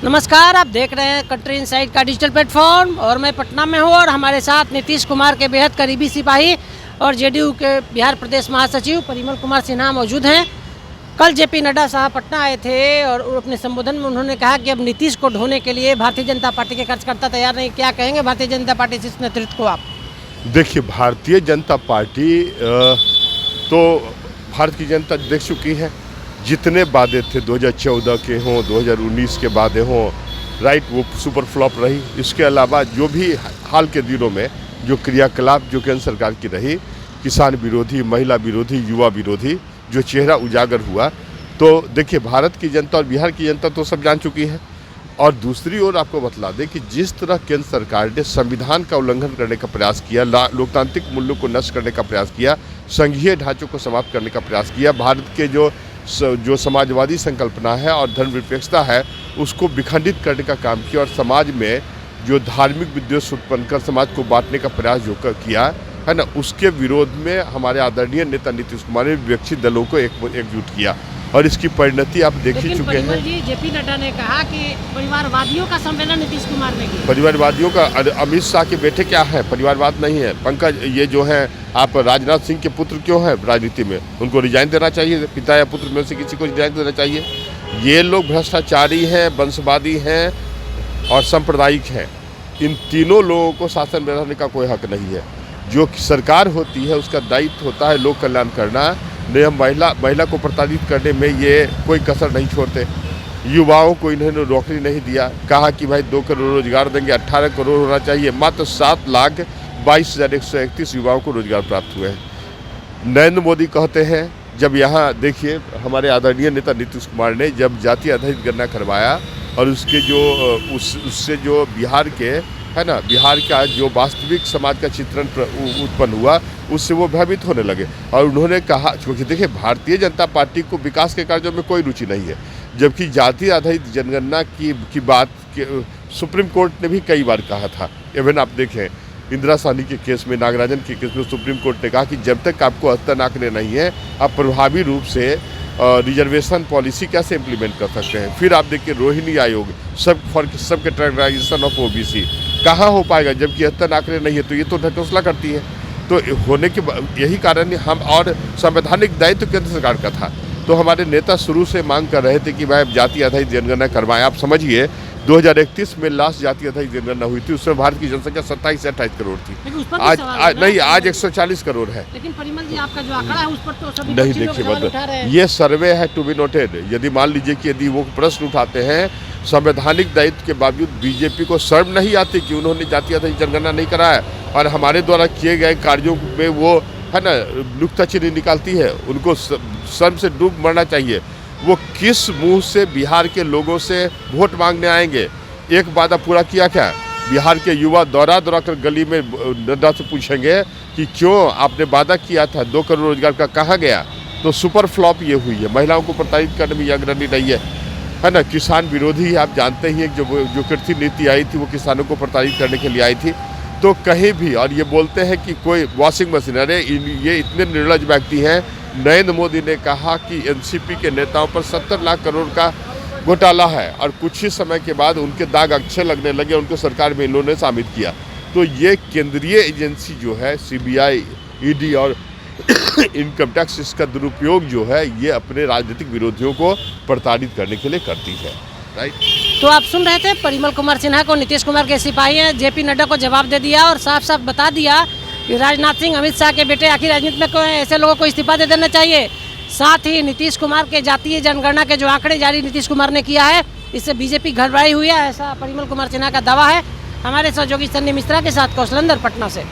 नमस्कार, आप देख रहे हैं कंट्री इनसाइड का डिजिटल प्लेटफॉर्म और मैं पटना में हूँ और हमारे साथ नीतीश कुमार के बेहद करीबी सिपाही और जेडीयू के बिहार प्रदेश महासचिव परिमल कुमार सिन्हा मौजूद हैं। कल जेपी नड्डा साहब पटना आए थे और अपने संबोधन में उन्होंने कहा कि अब नीतीश को ढोने के लिए भारतीय जनता पार्टी के कार्यकर्ता तैयार नहीं। क्या कहेंगे भारतीय जनता पार्टी से इस नेतृत्व को आप? देखिए, भारतीय जनता पार्टी तो भारत की जनता देख चुकी है। जितने वादे थे 2014 के हों, 2019 के वादे हों, राइट, वो सुपर फ्लॉप रही। इसके अलावा जो भी हाल के दिनों में जो क्रियाकलाप जो केंद्र सरकार की रही, किसान विरोधी, महिला विरोधी, युवा विरोधी, जो चेहरा उजागर हुआ, तो देखिए भारत की जनता और बिहार की जनता तो सब जान चुकी है। और दूसरी ओर आपको बतला दें कि जिस तरह केंद्र सरकार ने संविधान का उल्लंघन करने का प्रयास किया, लोकतांत्रिक मूल्यों को नष्ट करने का प्रयास किया, संघीय ढांचों को समाप्त करने का प्रयास किया, भारत के जो समाजवादी संकल्पना है और धर्मनिरपेक्षता है उसको विखंडित करने का काम किया और समाज में जो धार्मिक विद्वेष उत्पन्न कर समाज को बांटने का प्रयास जो किया है ना, उसके विरोध में हमारे आदरणीय नेता नीतीश कुमार ने विपक्षी दलों को एकजुट किया और इसकी परिणति आप देख ही चुके हैं। जी, जेपी नड्डा ने कहा कि परिवारवादियों का सम्मेलन नीतीश कुमार ने किया। परिवारवादियों का अमित शाह के बेटे क्या है? परिवारवाद नहीं है। पंकज, ये जो है आप राजनाथ सिंह के पुत्र क्यों है राजनीति में? उनको रिजाइन देना चाहिए। पिता या पुत्र में से किसी को रिजाइन देना चाहिए। ये लोग भ्रष्टाचारी हैं, वंशवादी हैं और सांप्रदायिक हैं। इन तीनों लोगों को शासन में रहने का कोई हक नहीं है। जो सरकार होती है उसका दायित्व होता है लोक कल्याण करना। नियम महिला को प्रताड़ित करने में ये कोई कसर नहीं छोड़ते। युवाओं को इन्होंने नौकरी नहीं दिया। कहा कि भाई 2 करोड़ रोजगार देंगे, 18 करोड़ होना चाहिए। मात्र 7,22,131 युवाओं को रोजगार प्राप्त हुए हैं। नरेंद्र मोदी कहते हैं, जब यहाँ देखिए हमारे आदरणीय नेता नीतीश कुमार ने जब जाति आधारित गणना करवाया और उसके उससे जो बिहार के है ना, बिहार का जो वास्तविक समाज का चित्रण उत्पन्न हुआ, उससे वो भयभीत होने लगे। और उन्होंने कहा, क्योंकि देखिए भारतीय जनता पार्टी को विकास के कार्यों में कोई रुचि नहीं है, जबकि जाति आधारित जनगणना की बात सुप्रीम कोर्ट ने भी कई बार कहा था। इवन आप देखें इंदिरा साहनी के केस में, नागराजन के केस में सुप्रीम कोर्ट ने कहा कि जब तक आपको हस्ताक्षर आंकड़े नहीं है आप प्रभावी रूप से रिजर्वेशन पॉलिसी कैसे इम्प्लीमेंट कर सकते हैं। फिर आप देखिए रोहिणी आयोग, सब कैटेगराइजेशन ऑफ ओबीसी कहाँ हो पाएगा जबकि हस्ताक्षर आंकड़े नहीं है? तो ये तो ढकोसला करती है। तो होने के यही कारण हम, और संवैधानिक दायित्व केंद्र सरकार का था, तो हमारे नेता शुरू से मांग कर रहे थे कि भाई जाति आधारित जनगणना करवाएं। आप समझिए 2031 में लास्ट जाति आधारित जनगणना हुई थी, उसमें भारत की जनसंख्या 27 से 28 करोड़ थी। आज 140 करोड़ है। लेकिन परिमल जी, आपका जो आंकड़ा है उस पर तो सभी नहीं, देखिए मतलब ये सर्वे है टू बी नोटेड। यदि मान लीजिए कि यदि वो प्रश्न उठाते हैं, संवैधानिक दायित्व के बावजूद बीजेपी को शर्म नहीं आती कि उन्होंने जाति आधारित जनगणना नहीं कराया और हमारे द्वारा किए गए कार्यों में वो है ना नुक्ताचीनी निकालती है, उनको शर्म से डूब मरना चाहिए। वो किस मुंह से बिहार के लोगों से वोट मांगने आएंगे? एक वादा पूरा किया क्या? बिहार के युवा दौरा कर गली में नड्डा से पूछेंगे कि क्यों आपने वादा किया था 2 करोड़ रोजगार का, कहाँ गया? तो सुपर फ्लॉप ये हुई है। महिलाओं को प्रताड़ित करने में ये अग्रणी नहीं है ना। किसान विरोधी, आप जानते ही हैं, जो कृषि नीति आई थी वो किसानों को प्रताड़ित करने के लिए आई थी। तो कहीं भी, और ये बोलते हैं कि कोई वॉशिंग मशीन, अरे ये इतने निर्लज व्यक्ति हैं। नरेंद्र मोदी ने कहा कि एनसीपी के नेताओं पर 70 लाख करोड़ का घोटाला है और कुछ ही समय के बाद उनके दाग अच्छे लगने लगे, उनको सरकार में इन्होंने शामिल किया। तो ये केंद्रीय एजेंसी जो है सीबीआई, ईडी और इनकम टैक्स, इसका दुरुपयोग जो है ये अपने राजनीतिक विरोधियों को प्रताड़ित करने के लिए करती है। राइट। तो आप सुन रहे थे परिमल कुमार सिन्हा को, नीतीश कुमार के सिपाही हैं। जेपी नड्डा को जवाब दे दिया और साफ साफ बता दिया कि राजनाथ सिंह, अमित शाह के बेटे आखिर राजनीति में क्यों हैं? ऐसे लोगों को इस्तीफा दे देना चाहिए। साथ ही नीतीश कुमार के जातीय जनगणना के जो आंकड़े जारी नीतीश कुमार ने किया है, इससे बीजेपी घबराई हुई है, ऐसा परिमल कुमार सिन्हा का दावा है। हमारे सहयोगी सन्नी मिश्रा के साथ कौशलेंद्र, पटना से।